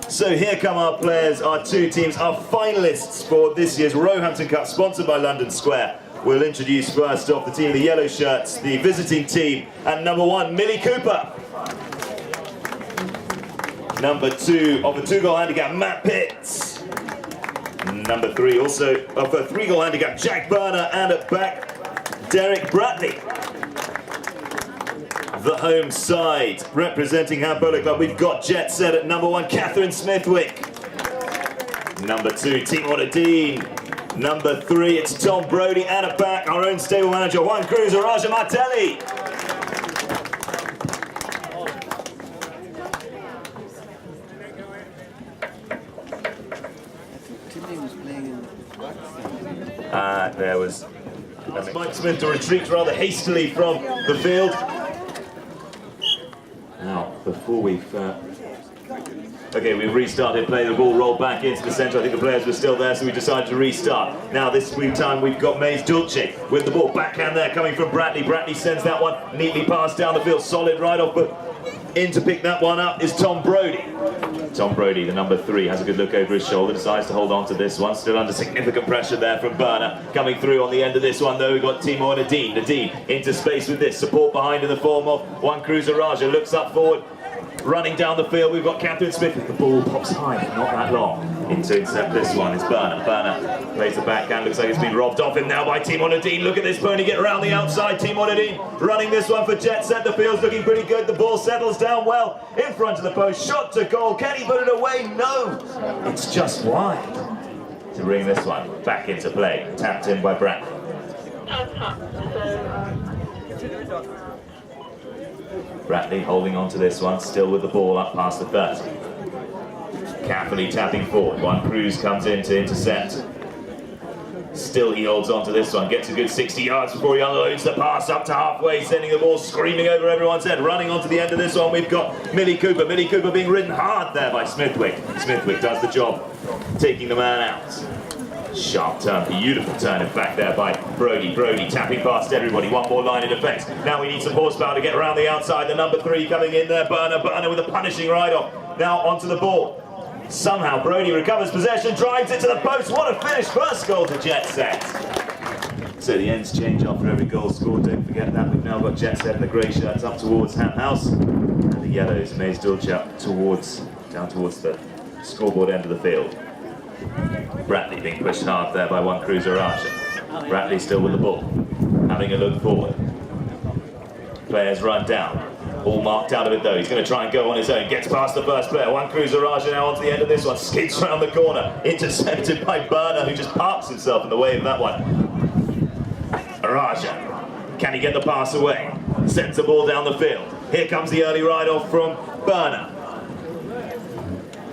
So here come our players, our two teams, our finalists for this year's Roehampton Cup, sponsored by London Square. We'll introduce first off the team in the yellow shirts, the visiting team, and number 1, Millie Cooper. Number 2, of a 2-goal handicap, Matt Pitts. Number 3, also of a 3-goal handicap, Jack Berner, and at back, Derek Bradley. The home side, representing our Polo club, we've got Jet Set at number 1, Catherine Smithwick. Number 2, Timor Dean. Number 3, it's Tom Brody, and at back, our own stable manager, Juan Cruz, Raja Martelli. There was Mike Smith to retreat rather hastily from the field. Now, before we've restarted play, the ball rolled back into the centre. I think the players were still there, so we decided to restart. Now this time we've got Maize Dulce with the ball, backhand there coming from Bradley. Bradley sends that one neatly passed down the field, solid right off, but in to pick that one up is Tom Brody. Tom Brody, the number 3, has a good look over his shoulder, decides to hold on to this one. Still under significant pressure there from Berner. Coming through on the end of this one though, we've got Timor Nadine. Nadine into space with this, support behind in the form of Juan Cruz Raja, looks up forward, running down the field. We've got Catherine Smith. The ball pops high, not that long. In to intercept this one is Berner. Berner plays the backhand, looks like it's been robbed off him now by Timor Nadine. Look at this pony get around the outside. Timor Nadine running this one for Jet Set. The field's looking pretty good. The ball settles down well in front of the post. Shot to goal. Can he put it away? No. It's just wide. To bring this one back into play. Tapped in by Bradley. Bradley holding on to this one, still with the ball up past the 30. Carefully tapping forward. Juan Cruz comes in to intercept. Still he holds on to this one, gets a good 60 yards before he unloads the pass up to halfway, sending the ball screaming over everyone's head. Running onto the end of this one, we've got Millie Cooper. Millie Cooper being ridden hard there by Smithwick. Smithwick does the job, taking the man out. Sharp turn, beautiful turn in fact there by Brody. Brody tapping past everybody, one more line in defence. Now we need some horsepower to get around the outside. The number 3 coming in there, Berner. Berner with a punishing ride-off. Now onto the ball. Somehow Brody recovers possession, drives it to the post. What a finish, first goal to Jet Set. So the ends change after every goal scored, don't forget that. We've now got Jet Set in the grey shirts up towards Ham House, and the yellows, Maize Dulce up down towards the scoreboard end of the field. Bradley being pushed hard there by Juan Cruz Raja. Bradley still with the ball, having a look forward. Players run down. All marked out of it though. He's going to try and go on his own. Gets past the first player. Juan Cruz Raja now onto the end of this one. Skids round the corner. Intercepted by Berner, who just parks himself in the way of that one. Raja. Can he get the pass away? Sends the ball down the field. Here comes the early ride-off from Berner.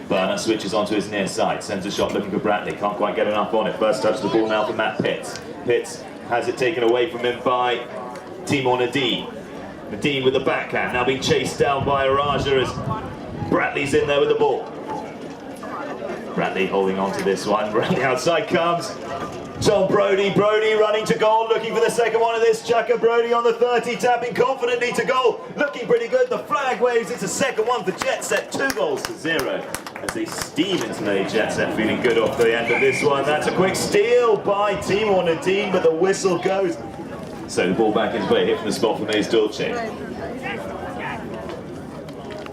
Berner switches onto his near side. Sends a shot looking for Bradley. Can't quite get enough on it. First touch of the ball now for Matt Pitts. Pitts has it taken away from him by Timor Nadine. Nadine with the backhand, now being chased down by Raja as Bradley's in there with the ball. Bradley holding on to this one. Bradley outside comes Tom Brody. Brody running to goal, looking for the second one of this. CHUKKA. Brody on the 30, tapping confidently to goal. Looking pretty good. The flag waves. It's a second one for Jet Set. 2-0 as they steam into the Jet Set, feeling good off the end of this one. That's a quick steal by Timor Nadine, but the whistle goes. So the ball back into play, hit from the spot for Maize Dulce.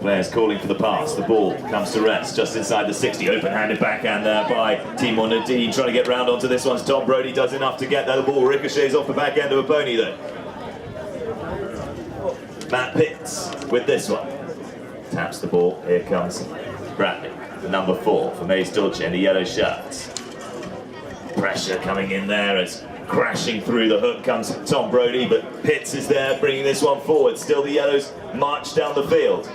Players calling for the pass. The ball comes to rest just inside the 60. Open-handed backhand there by Timor Nadine. Trying to get round onto this one. Tom Brody does enough to get there. The ball ricochets off the back end of a pony though. Matt Pitts with this one. Taps the ball. Here comes Bradley, the number 4 for Maize Dulce in the yellow shirts. Pressure coming in there as crashing through the hook comes Tom Brody, but Pitts is there bringing this one forward. Still the yellows march down the field.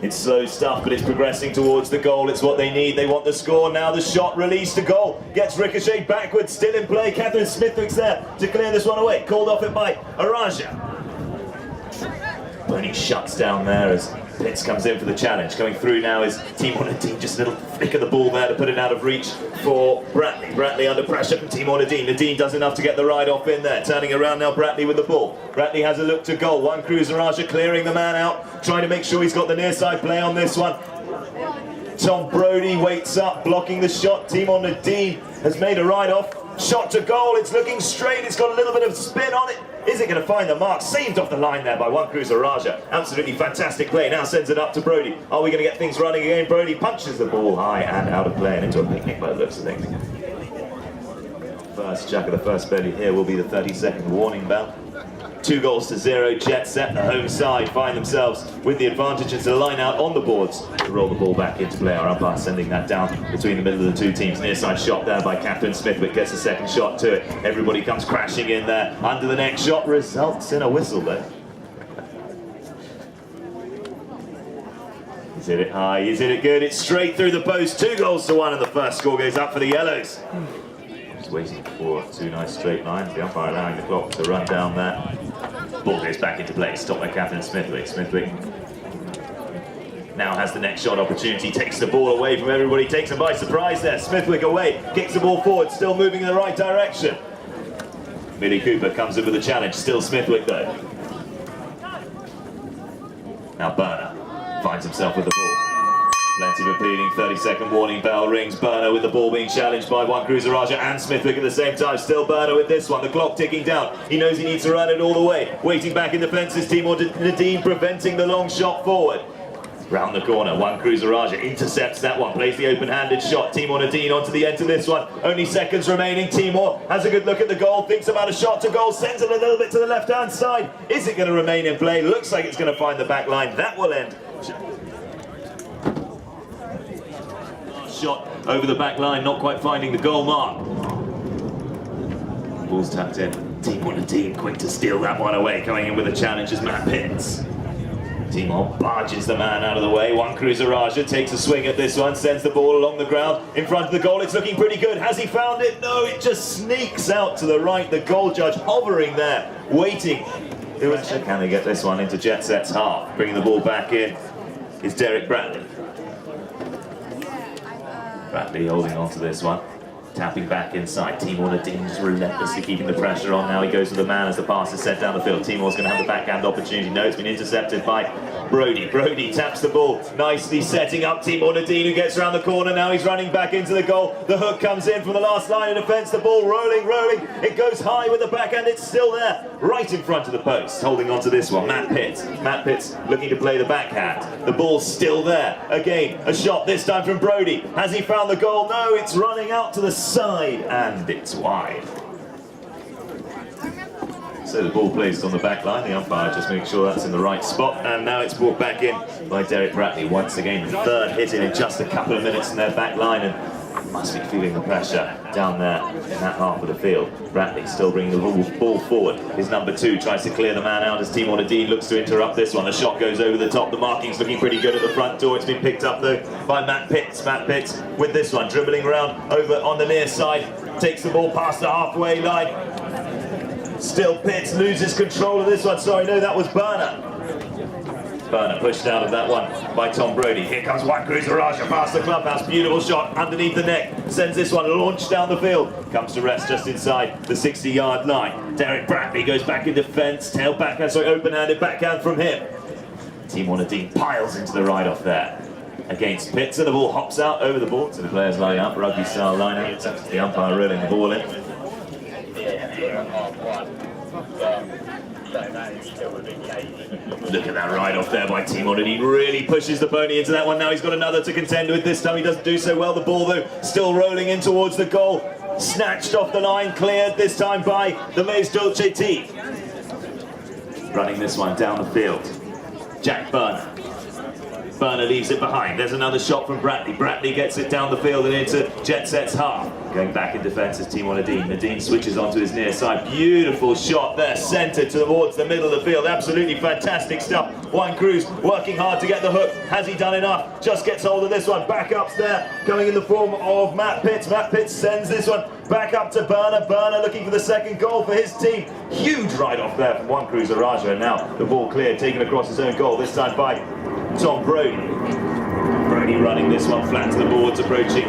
It's slow stuff, but it's progressing towards the goal. It's what they need. They want the score. Now the shot released to goal. Gets ricocheted backwards, still in play. Catherine Smithwick's there to clear this one away. Called off it by Raja. Pony shuts down there as Pitts comes in for the challenge. Coming through now is Timor Nadine, just a little flick of the ball there to put it out of reach for Bradley. Bradley under pressure from Timor Nadine. Nadine does enough to get the ride off in there. Turning around now, Bradley with the ball. Bradley has a look to goal. Juan Cruz Raja clearing the man out, trying to make sure he's got the near side play on this one. Tom Brody waits up, blocking the shot. Timon Nadine has made a ride-off. Shot to goal, it's looking straight, it's got a little bit of spin on it. Is it going to find the mark? Saved off the line there by One Cruiser Raja. Absolutely fantastic play, now sends it up to Brody. Are we going to get things running again? Brody punches the ball high and out of play and into a picnic by the looks of things. First CHUKKA, the first belly here will be the 30-second warning bell. 2-0 Jet Set, the home side, find themselves with the advantage into the line out on the boards to roll the ball back into play. Our umpire sending that down between the middle of the two teams. Near side shot there by Captain Smithwick, gets a second shot to it. Everybody comes crashing in there. Under the neck shot results in a whistle there. He's hit it high, he's hit it good. It's straight through the post. 2-1 and the first score goes up for the Yellows. Just waiting for two nice straight lines. The umpire allowing the clock to run down there. Ball goes back into play, stopped by Captain Smithwick. Smithwick now has the next shot opportunity, takes the ball away from everybody, takes him by surprise there. Smithwick away, kicks the ball forward, still moving in the right direction. Billy Cooper comes in with a challenge, still Smithwick though. Now Burner finds himself with the ball. Plenty of appealing, 30-second warning bell rings. Burner with the ball being challenged by One Cruiser Raja and Smithwick at the same time. Still Burner with this one, the clock ticking down. He knows he needs to run it all the way. Waiting back in defence is Timon Nadine, preventing the long shot forward. Round the corner, One Cruiser Raja intercepts that one, plays the open-handed shot. Timon Nadine onto the end of this one. Only seconds remaining. Timon has a good look at the goal, thinks about a shot to goal, sends it a little bit to the left-hand side. Is it going to remain in play? Looks like it's going to find the back line. That will end. Shot over the back line, not quite finding the goal mark. Ball's tapped in. Timon Nadine quick to steal that one away. Coming in with a challenge is Matt Pitts. Timon barges the man out of the way. One Cruiser Raja takes a swing at this one, sends the ball along the ground in front of the goal. It's looking pretty good. Has he found it? No, it just sneaks out to the right. The goal judge hovering there, waiting. Can they get this one into Jet Set's half? Bringing the ball back in is Derek Bradley. Bradley holding on to this one, tapping back inside. Timon Nadine just relentlessly keeping the pressure on. Now he goes to the man as the pass is sent down the field. Timor's going to have the backhand opportunity. No, it's been intercepted by Brody. Brody taps the ball, nicely setting up Timon Nadine, who gets around the corner. Now he's running back into the goal. The hook comes in from the last line of defence. The ball rolling. It goes high with the backhand. It's still there, right in front of the post. Holding on to this one, Matt Pitts. Matt Pitts looking to play the backhand. The ball's still there. Again, a shot this time from Brody. Has he found the goal? No, it's running out to the side and it's wide. So the ball placed on the back line. The umpire just makes sure that's in the right spot, and now it's brought back in by Derek Bradley once again. The third hit in just a couple of minutes in their back line, and must be feeling the pressure down there in that half of the field. Bradley still bringing the ball forward. His number 2 tries to clear the man out as Timon Nadine looks to interrupt this one. The shot goes over the top. The marking's looking pretty good at the front door. It's been picked up though by Matt Pitts. Matt Pitts with this one, dribbling around over on the near side, takes the ball past the halfway line. Still Pitts loses control of this one. Sorry, no, that was Burner. Burner pushed out of that one by Tom Brody. Here comes One Cruiser Raja past the clubhouse. Beautiful shot underneath the neck. Sends this one launched down the field. Comes to rest just inside the 60-yard line. Derek Bradley goes back in defence. Tail backhand, sorry, open-handed backhand from him. Timon Nadine piles into the ride-off there against Pitts, and the ball hops out over the board. So the players line up, rugby-style line-out. The umpire reeling the ball in. Look at that ride off there by Timon, and he really pushes the pony into that one. Now he's got another to contend with. This time he doesn't do so well. The ball though still rolling in towards the goal. Snatched off the line, cleared this time by the Maize Dulce team. Running this one down the field, Jack Burner. Burner leaves it behind. There's another shot from Bradley. Bradley gets it down the field and into Jet Set's half. Going back in defence is Timon Nadine. Nadine switches onto his near side. Beautiful shot there, centred towards the middle of the field. Absolutely fantastic stuff. One Cruz working hard to get the hook. Has he done enough? Just gets hold of this one. Backups there, coming in the form of Matt Pitts. Matt Pitts sends this one back up to Burner. Burner looking for the second goal for his team. Huge ride-off there from One Cruiser Raja. And now the ball cleared, taken across his own goal, this time by Tom Brody. Brody running this one flat to the boards, approaching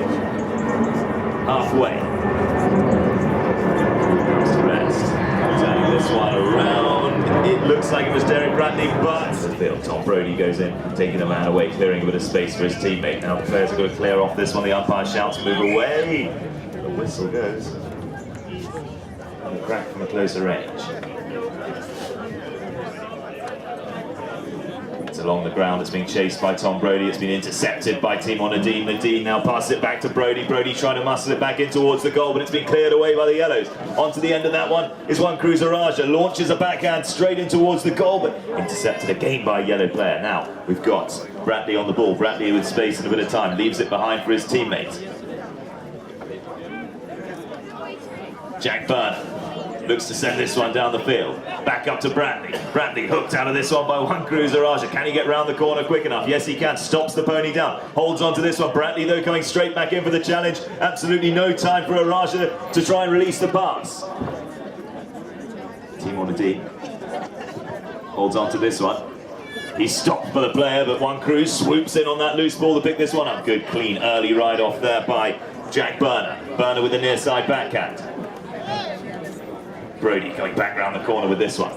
halfway. Comes to rest. Turning this this one around. It looks like it was Derek Bradley, but the field. Tom Brody goes in, taking the man away, clearing a bit of space for his teammate. Now the players are going to clear off this one. The umpire shouts, move away. The whistle goes. And a crack from a closer range. It's along the ground. It's being chased by Tom Brody. It's been intercepted by Timon Nadine. Nadine now passes it back to Brody. Brody trying to muscle it back in towards the goal, but it's been cleared away by the yellows. Onto the end of that one is one Cruiser Raja. Launches a backhand straight in towards the goal, but intercepted again by a yellow player. Now we've got Bradley on the ball. Bradley with space and a bit of time. Leaves it behind for his teammate. Jack Byrne looks to send this one down the field. Back up to Bradley. Bradley hooked out of this one by one Cruiser Raja. Can he get round the corner quick enough? Yes, he can. Stops the pony down. Holds on to this one. Bradley, though, coming straight back in for the challenge. Absolutely no time for a Raja to try and release the pass. Timon Nadine holds on to this one. He's stopped by the player, but one Cruise swoops in on that loose ball to pick this one up. Good, clean, early ride off there by Jack Burner. Burner with the near side backhand. Brody coming back round the corner with this one.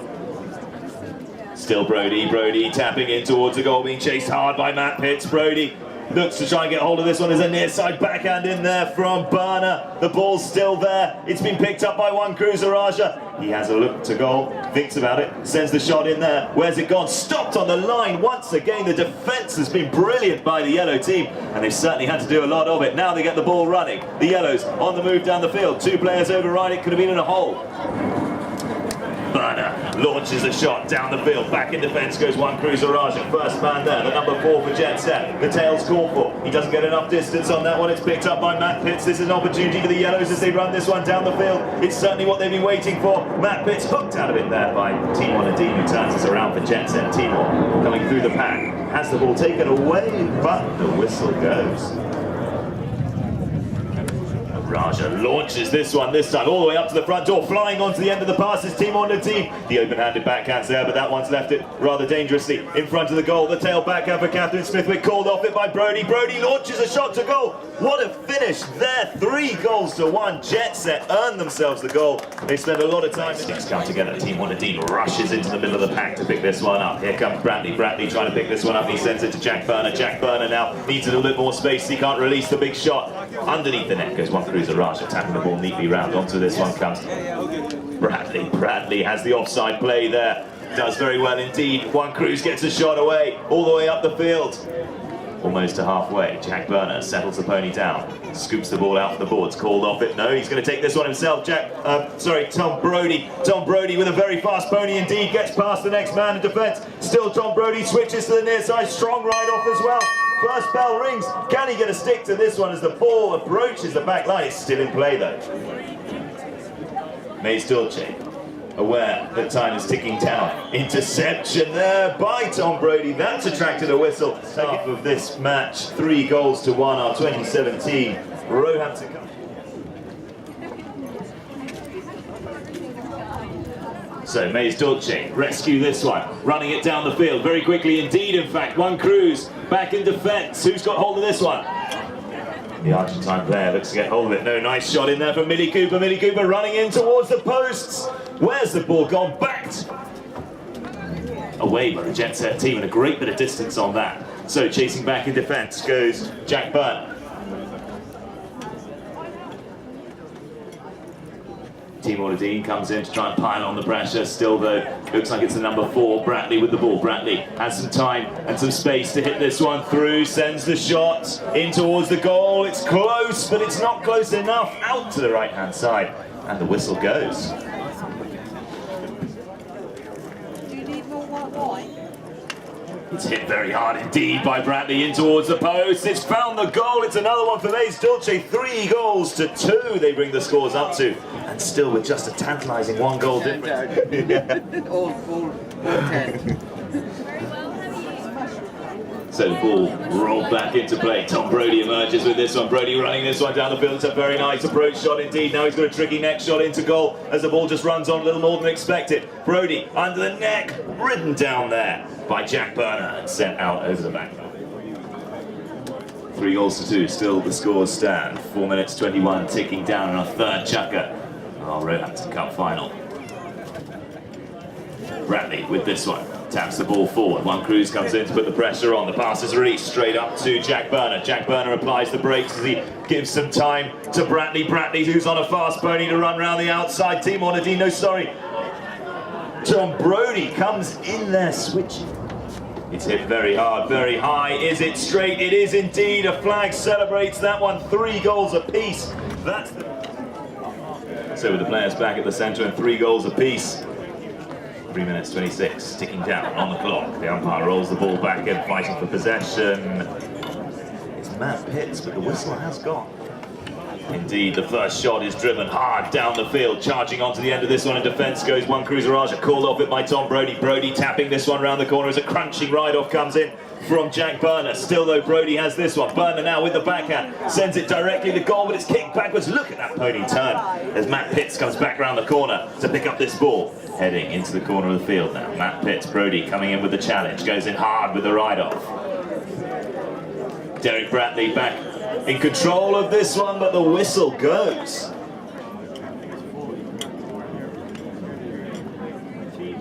Still Brody, Brody tapping in towards the goal, being chased hard by Matt Pitts. Brody looks to try and get hold of this one. There's a near side backhand in there from Burner. The ball's still there. It's been picked up by one Cruiser Raja. He has a look to goal, thinks about it, sends the shot in there. Where's it gone? Stopped on the line once again. The defence has been brilliant by the yellow team, and they've certainly had to do a lot of it. Now they get the ball running. The yellows on the move down the field. Two players override it, could have been in a hole. Burner launches a shot down the field. Back in defence goes one Cruiser Raja. First man there, the number 4 for Jet Set. The tail's called for. He doesn't get enough distance on that one. It's picked up by Matt Pitts. This is an opportunity for the yellows as they run this one down the field. It's certainly what they've been waiting for. Matt Pitts hooked out of it there by Timon Nadine, who turns us around for Jet Set. Timon coming through the pack. Has the ball taken away, but the whistle goes. Raja launches this one, this time all the way up to the front door, flying onto the end of the pass is Timon Nadine. The open-handed backhand's there, but that one's left it rather dangerously in front of the goal. The tail backhand for Catherine Smithwick, called off it by Brody. Brody launches a shot to goal. What a finish there, 3 goals to 1. Jet Set earned themselves the goal. They spend a lot of time. 6 come together. Timon Nadine rushes into the middle of the pack to pick this one up. Here comes Bradley. Bradley trying to pick this one up. He sends it to Jack Burner. Jack Burner now needs a little bit more space. He can't release the big shot. Underneath the net goes one Cruiser Raja, tapping the ball neatly round. Onto this one comes Bradley. Bradley has the offside play there. Does very well indeed. One Cruise gets a shot away, all the way up the field. Almost to halfway. Jack Burner settles the pony down. Scoops the ball out for the boards. Called off it. No, he's going to take this one himself. Tom Brody. Tom Brody with a very fast pony indeed. Gets past the next man in defence. Still Tom Brody switches to the near side. Strong ride off as well. First bell rings. Can he get a stick to this one as the ball approaches the back line? It's still in play though. Maize Dulce, aware that time is ticking down. Interception there by Tom Brody. That's attracted a whistle. Half of this match, 3 goals to 1. Our 2017 Roehampton Cup. So Maize Dulce rescue this one, running it down the field very quickly indeed. In fact, one Cruise back in defence. Who's got hold of this one? The Argentine player looks to get hold of it. No, nice shot in there from Millie Cooper. Millie Cooper running in towards the posts. Where's the ball gone? Backed away by the Jet Set team, and a great bit of distance on that. So chasing back in defence goes Jack Byrne. Timon Nadine comes in to try and pile on the pressure. Still though, looks like it's the number 4, Bradley with the ball. Bradley has some time and some space to hit this one through. Sends the shot in towards the goal. It's close, but it's not close enough. Out to the right-hand side, and the whistle goes. Do you need more white wine? It's hit very hard indeed by Bradley in towards the post. It's found the goal. It's another one for Maize Dulce. 3 goals to 2 they bring the scores up to. And still with just a tantalising 1 goal difference. All 10. So the ball rolled back into play. Tom Brody emerges with this one. Brody running this one down the field. It's a very nice approach shot indeed. Now he's got a tricky neck shot into goal as the ball just runs on a little more than expected. Brody under the neck, ridden down there by Jack Burner and sent out over the back line. 3 goals to 2, still the scores stand. 4 minutes 21 ticking down in our 3rd CHUKKA, our Roehampton Cup final. Bradley with this one. Taps the ball forward. One Cruz comes in to put the pressure on. The pass is released straight up to Jack Burner. Jack Burner applies the brakes as he gives some time to Bradley. Bradley, who's on a fast pony to run round the outside. Timor Nadino, sorry. Tom Brody comes in there switching. It's hit very hard, very high. Is it straight? It is indeed. A flag celebrates that one. 3 goals apiece. That's the... So with the players back at the centre and 3 goals apiece. 3 minutes 26, ticking down on the clock. The umpire rolls the ball back in, fighting for possession. It's Matt Pitts, but the whistle has gone. Indeed, the first shot is driven hard down the field, charging onto the end of this one in defence goes One Cruz Raja, called off it by Tom Brody. Brody tapping this one round the corner as a crunching ride-off comes in from Jack Burner. Still though, Brody has this one. Burner now with the backhand, sends it directly to goal, but it's kicked backwards. Look at that pony turn as Matt Pitts comes back round the corner to pick up this ball. Heading into the corner of the field now. Matt Pitts, Brody coming in with the challenge, goes in hard with the ride-off. Derek Bradley back in control of this one, but the whistle goes.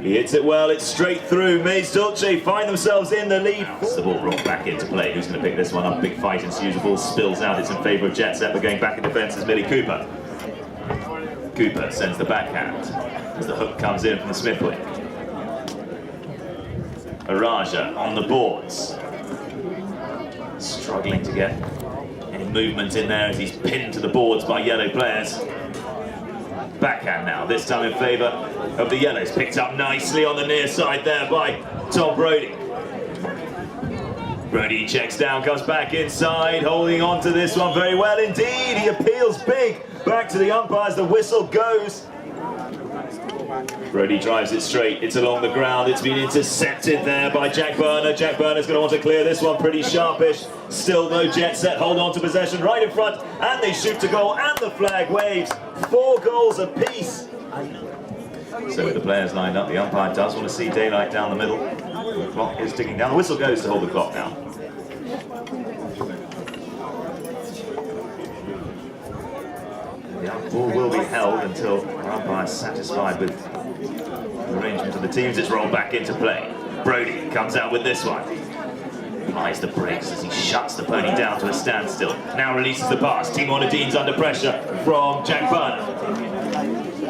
He hits it well, it's straight through. Maize Dulce find themselves in the lead. The ball brought back into play. Who's going to pick this one up? Big fight ensues. The ball spills out. It's in favour of Jet Set, but going back in defence is Millie Cooper. Cooper sends the backhand as the hook comes in from the Smithwick. Araja on the boards. Struggling to get any movement in there as he's pinned to the boards by yellow players. Backhand now, this time in favour of the yellows. Picked up nicely on the near side there by Tom Brody. Brody checks down, comes back inside, holding on to this one very well indeed. He appeals big back to the umpires, the whistle goes. Brody drives it straight, it's along the ground, it's been intercepted there by Jack Burner. Jack Burner's going to want to clear this one pretty sharpish. Still though, Jet Set hold on to possession right in front, and they shoot to goal, and the flag waves. 4 goals apiece. So with the players lined up, the umpire does want to see daylight down the middle. The clock is ticking down, the whistle goes to hold the clock now. The ball will be held until the umpire is satisfied with the arrangement of the teams. It's rolled back into play. Brody comes out with this one. Applies the brakes as he shuts the pony down to a standstill. Now releases the pass. Timor Nadine's under pressure from Jack Burner.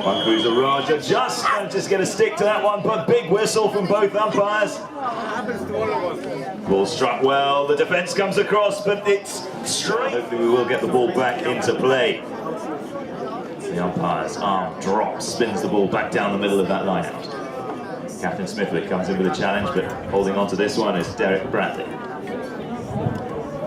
One Cruz Raja just get a stick to that one, but big whistle from both umpires. Ball struck well, the defence comes across, but it's straight. Hopefully we will get the ball back into play. The umpire's arm drops, spins the ball back down the middle of that line out. Captain Smithwick comes in with a challenge, but holding on to this one is Derek Bradley.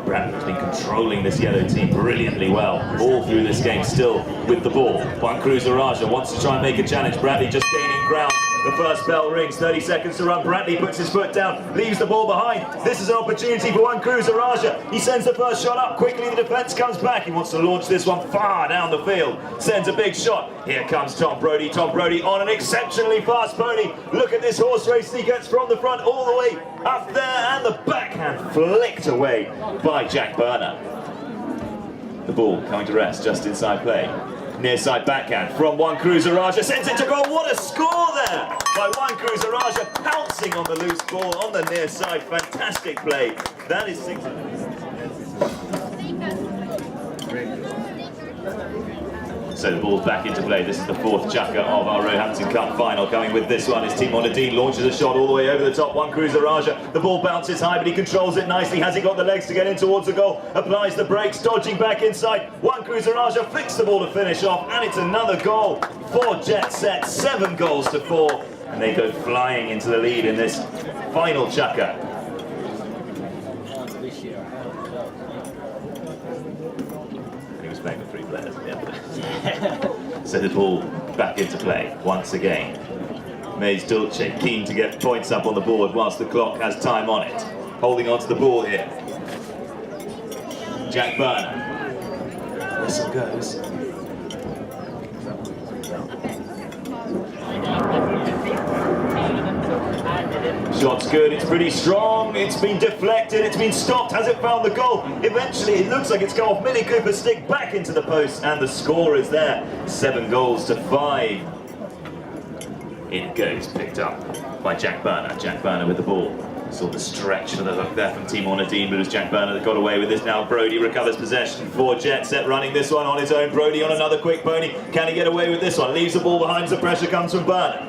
Bradley has been controlling this yellow team brilliantly well, all through this game, still with the ball. One Cruz Raja wants to try and make a challenge. Bradley just gaining ground. The first bell rings, 30 seconds to run. Bradley puts his foot down, leaves the ball behind. This is an opportunity for One Cruz Raja. He sends the first shot up quickly, the defence comes back. He wants to launch this one far down the field. Sends a big shot. Here comes Tom Brody. Tom Brody on an exceptionally fast pony. Look at this horse race he gets from the front all the way up there, and the backhand flicked away by Jack Burner. The ball coming to rest just inside play. Near side backhand from One Cruz Raja, sends it to goal. What a score there by One Cruz Raja, pouncing on the loose ball on the near side. Fantastic play. That is 6. So the ball's back into play. This is the 4th CHUKKA of our Roehampton Cup final. Coming with this one is Timor Nadine, launches a shot all the way over the top. One Cruz Raja, the ball bounces high, but he controls it nicely. Has he got the legs to get in towards the goal? Applies the brakes, dodging back inside. One Cruz Raja flicks the ball to finish off, and it's another goal for Jet Set. 7 goals to 4, and they go flying into the lead in this final CHUKKA. Playing with 3 players at the end of it. So the ball back into play once again. Maize Dulce keen to get points up on the board whilst the clock has time on it. Holding on to the ball here. Jack Burner. Whistle goes. Shot's good, it's pretty strong, it's been deflected, it's been stopped. Has it found the goal? Eventually it looks like it's come off Millie Cooper's stick back into the post, and the score is there. 7 goals to 5. In it goes, picked up by Jack Burner. Jack Burner with the ball. Saw the stretch for the hook there from Timor Nadine, but it was Jack Burner that got away with this. Now Brody recovers possession for Jet Set, running this one on his own. Brody on another quick pony. Can he get away with this one? Leaves the ball behind, the pressure comes from Burner.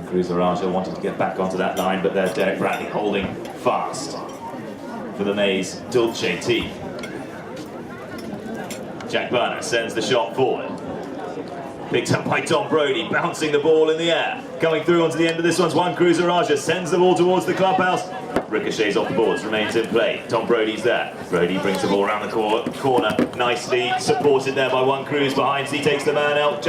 Cruiser Raja wanted to get back onto that line, but there's Derek Bradley holding fast for the Maize Dulce team. Jack Burner sends the shot forward. Picked up by Tom Brody, bouncing the ball in the air. Coming through onto the end of this one's One Cruiser Raja, sends the ball towards the clubhouse. Ricochets off the boards, remains in play. Tom Brody's there. Brody brings the ball around the corner, nicely supported there by One Cruise behind. He takes the man out.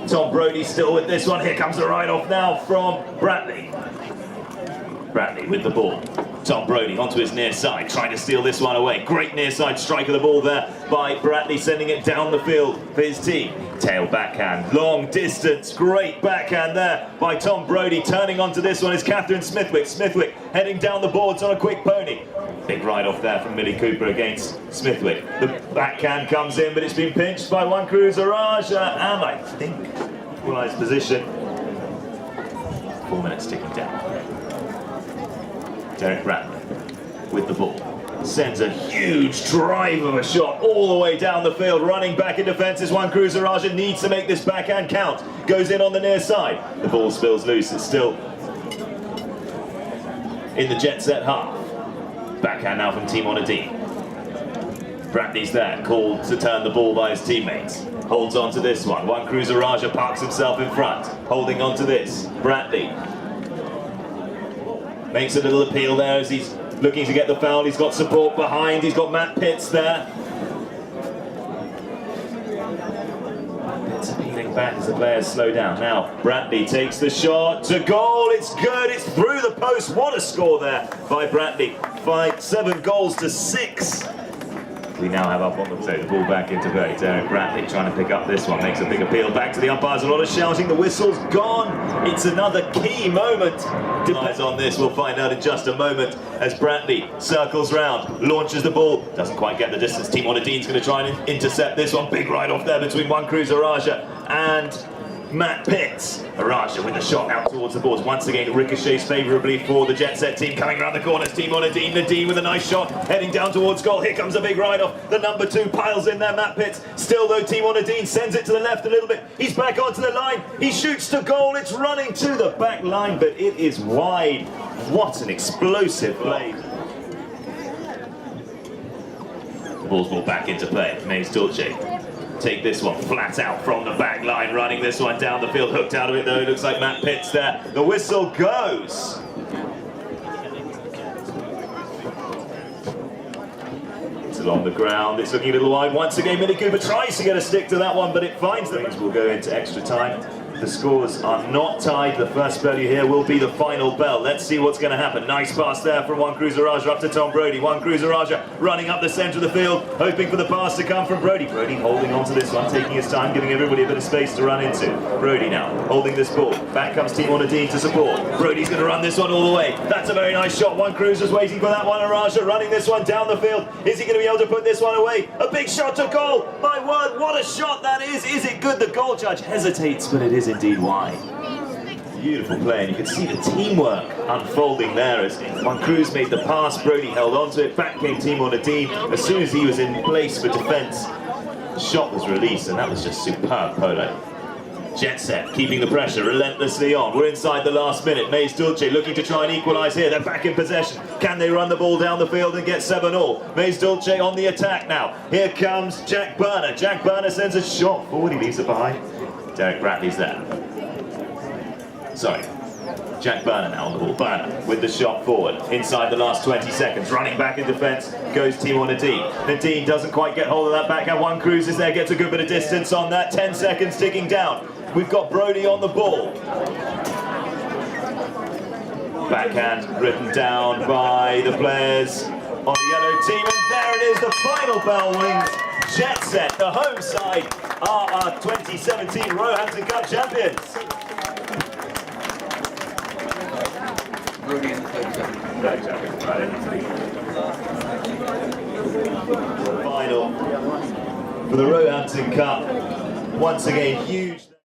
Tom Brody still with this one. Here comes the ride-off now from Bradley. Bradley with the ball. Tom Brody onto his near side, trying to steal this one away. Great near side strike of the ball there by Bradley, sending it down the field for his team. Tail backhand, long distance, great backhand there by Tom Brody. Turning onto this one is Catherine Smithwick. Smithwick heading down the boards on a quick pony. Big ride off there from Millie Cooper against Smithwick. The backhand comes in, but it's been pinched by One Cruiser Raja, and I think equalised position. 4 minutes ticking down. Derek Bradley with the ball. Sends a huge drive of a shot all the way down the field. Running back in defence is One Cruiser Raja. Needs to make this backhand count. Goes in on the near side. The ball spills loose. It's still in the Jet Set half. Backhand now from Timor Nadine. Bradley's there, called to turn the ball by his teammates. Holds on to this one. One Cruiser Raja parks himself in front. Holding on to this. Bradley makes a little appeal there as he's looking to get the foul. He's got support behind. He's got Matt Pitts there. Pitts appealing back as the players slow down. Now Bradley takes the shot to goal. It's good. It's through the post. What a score there by Bradley. 7 goals to 6. We now have up on the ball back into play. Derek Bradley trying to pick up this one. Makes a big appeal back to the umpires. A lot of shouting. The whistle's gone. It's another key moment. Eyes on this. We'll find out in just a moment as Bradley circles round, launches the ball. Doesn't quite get the distance. Timor Nadine's going to try and intercept this one. Big ride off there between One Cruiser Raja and Matt Pitts. Raja with the shot out towards the boards. Once again, ricochets favourably for the Jet Set team. Coming around the corners, Timor Nadine. Nadine with a nice shot, heading down towards goal. Here comes a big ride-off. The number 2 piles in there, Matt Pitts. Still though, Timor Nadine sends it to the left a little bit. He's back onto the line. He shoots to goal. It's running to the back line, but it is wide. What an explosive play. The ball's brought back into play. Maize Dulce take this one flat out from the back line, running this one down the field, hooked out of it though. It looks like Matt Pitts there. The whistle goes. It's along the ground. It's looking a little wide. Once again, Millie Cooper tries to get a stick to that one, but it finds the rings. Will go into extra time. The scores are not tied. The first bell you hear will be the final bell. Let's see what's going to happen. Nice pass there from One Cruiser Raja up to Tom Brody. One Cruiser Raja running up the centre of the field, hoping for the pass to come from Brody. Brody holding on to this one, taking his time, giving everybody a bit of space to run into. Brody now holding this ball. Back comes Timor Nadine to support. Brody's going to run this one all the way. That's a very nice shot. One Cruiser's waiting for that one. And Raja running this one down the field. Is he going to be able to put this one away? A big shot to goal. My word, what a shot that is. Is it good? The goal judge hesitates, but it is indeed wide. Beautiful play, and you can see the teamwork unfolding there as One Cruise made the pass. Brody held on to it. Back came Timor Nadine. As soon as he was in place for defence, the shot was released, and that was just superb polo. Jet Set keeping the pressure relentlessly on. We're inside the last minute. Maize Dulce looking to try and equalise here. They're back in possession. Can they run the ball down the field and get 7-all? Maize Dulce on the attack now. Here comes Jack Burner. Jack Burner sends a shot forward. He leaves it behind. Derek Bradley's there. Sorry. Jack Burner now on the ball. Burner with the shot forward. Inside the last 20 seconds. Running back in defence goes Timor Nadine. Nadine doesn't quite get hold of that backhand. One Cruise is there, gets a good bit of distance on that. 10 seconds ticking down. We've got Brody on the ball. Backhand written down by the players on the yellow team. And there it is, the final bell rings. Jet Set, the home side, are our 2017 Roehampton Cup champions. Brody and the third champion. Final for the Roehampton Cup. Once again, huge.